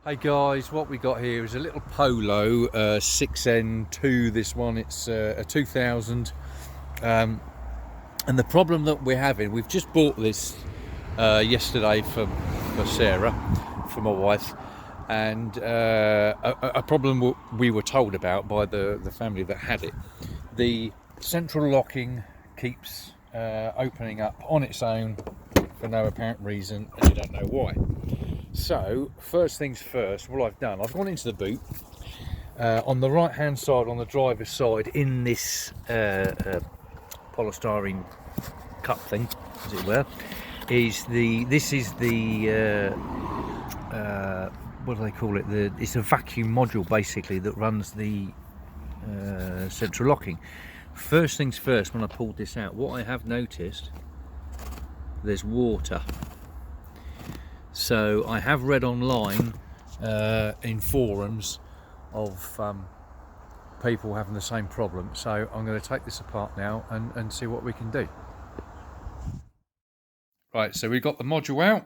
Hey guys, what we got here is a little Polo 6N2. This one, it's a 2000, and the problem that we're having, we've just bought this yesterday for Sarah, for my wife, and a problem we were told about by the family that had it. The central locking keeps opening up on its own for no apparent reason, and you don't know why. So first things first, what I've done, I've gone into the boot. On the right hand side, on the driver's side, in this polystyrene cup thing, as it were, is the what do they call it, it's a vacuum module basically that runs the central locking. First things first, when I pulled this out, what I have noticed, there's water. So I have read online in forums of people having the same problem. So I'm going to take this apart now and see what we can do. Right, so we've got the module out.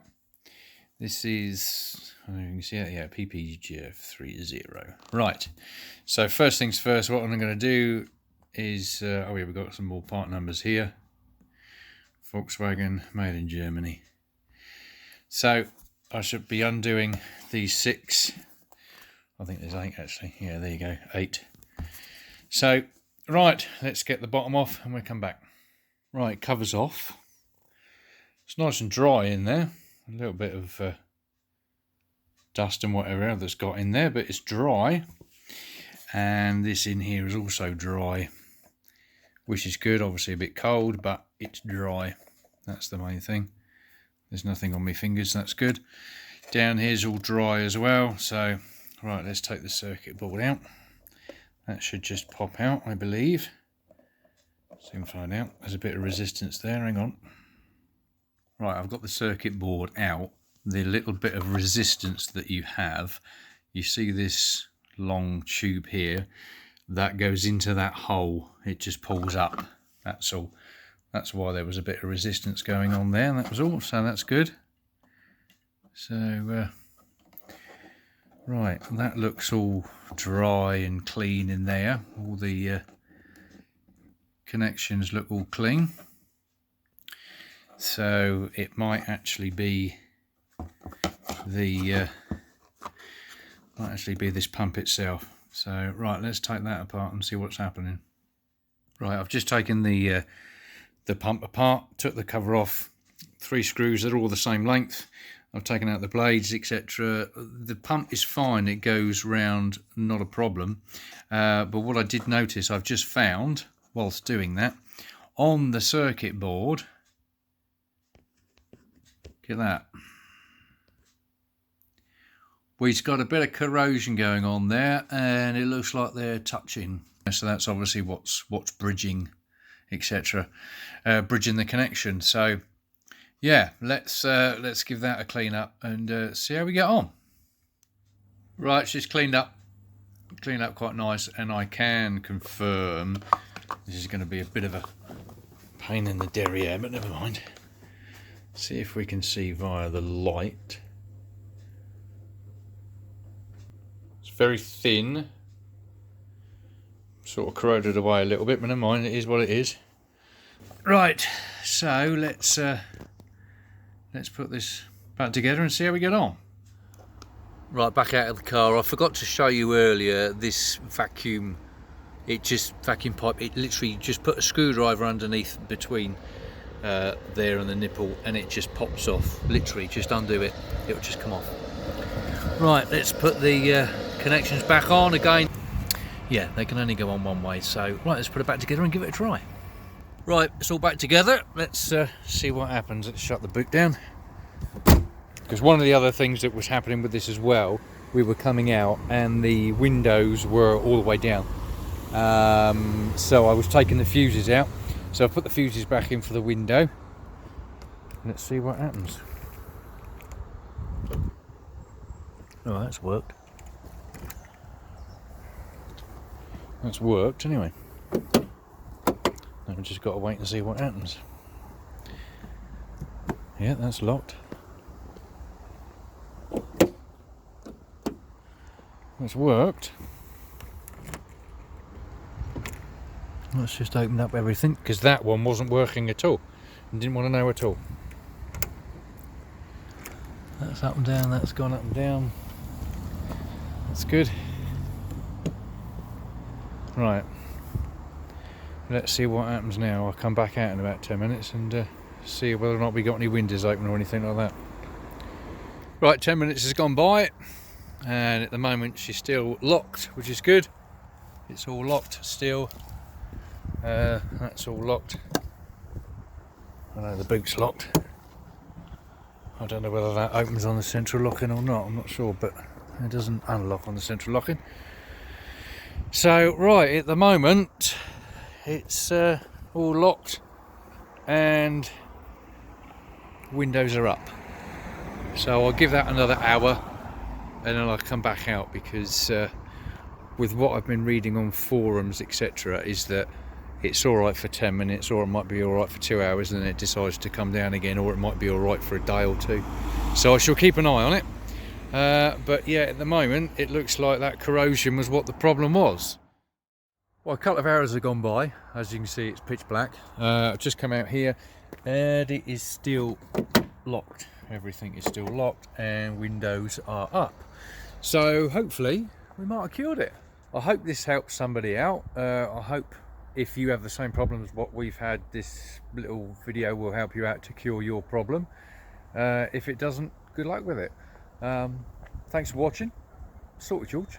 This is, I don't know if you can see it, yeah, PPGF30. Right, so first things first, what I'm going to do is, oh yeah, we've got some more part numbers here. Volkswagen, made in Germany. So I should be undoing these 6. I think there's 8 actually. Yeah, there you go, 8. So, right, let's get the bottom off and we'll come back. Right, covers off. It's nice and dry in there. A little bit of dust and whatever that's got in there, but it's dry. And this in here is also dry, which is good. Obviously a bit cold, but it's dry. That's the main thing. There's nothing on my fingers, that's good. Down here's all dry as well. So, right, let's take the circuit board out. That should just pop out, I believe. Soon find out. There's a bit of resistance there, hang on. Right, I've got the circuit board out. The little bit of resistance that you have, you see this long tube here, that goes into that hole. It just pulls up, that's all. That's why there was a bit of resistance going on there, and that was all, so that's good. So, right, that looks all dry and clean in there. All the connections look all clean. So it might actually be the this pump itself. So, right, let's take that apart and see what's happening. Right, I've just taken the pump apart, took the cover off, 3 screws, they're all the same length. I've taken out the blades, etc. The pump is fine, it goes round, not a problem. But what I did notice, I've just found, whilst doing that, on the circuit board, look at that. We've got a bit of corrosion going on there, and it looks like they're touching. So that's obviously what's bridging, etc. Bridging the connection. So yeah, let's give that a clean up and see how we get on. Right, she's cleaned up quite nice, and I can confirm this is going to be a bit of a pain in the derriere, but never mind. See if we can see via the light. It's very thin, sort of corroded away a little bit, but never mind, it is what it is. Right, so let's put this back together and see how we get on. Right, back out of the car. I forgot to show you earlier this vacuum pipe. It literally just put a screwdriver underneath between there and the nipple, and it just pops off. Literally, just undo it, it'll just come off. Right, let's put the connections back on again. Yeah, they can only go on one way, so right, let's put it back together and give it a try. Right, it's all back together. Let's see what happens. Let's shut the boot down. Because one of the other things that was happening with this as well, we were coming out and the windows were all the way down. So I was taking the fuses out. So I put the fuses back in for the window. Let's see what happens. Oh, that's worked. That's worked anyway. Now we've just got to wait and see what happens. Yeah, that's locked. It's worked. Let's just open up everything, because that one wasn't working at all and didn't want to know at all. That's up and down, that's gone up and down. That's good. Right, let's see what happens now. I'll come back out in about 10 minutes and see whether or not we got any windows open or anything like that. Right, 10 minutes has gone by, and at the moment she's still locked, which is good. It's all locked still. That's all locked. I know the boot's locked. I don't know whether that opens on the central locking or not, I'm not sure, but it doesn't unlock on the central locking. So, right, at the moment it's all locked and windows are up. So I'll give that another hour and then I'll come back out, because with what I've been reading on forums, etc., is that it's alright for 10 minutes, or it might be alright for 2 hours and then it decides to come down again, or it might be alright for a day or two. So I shall keep an eye on it. But yeah, at the moment it looks like that corrosion was what the problem was. Well, a couple of hours have gone by. As you can see, it's pitch black. I've just come out here and it is still locked. Everything is still locked and windows are up. So hopefully we might have cured it. I hope this helps somebody out. I hope if you have the same problems what we've had, this little video will help you out to cure your problem. If it doesn't, good luck with it. Thanks for watching. Sorted, George.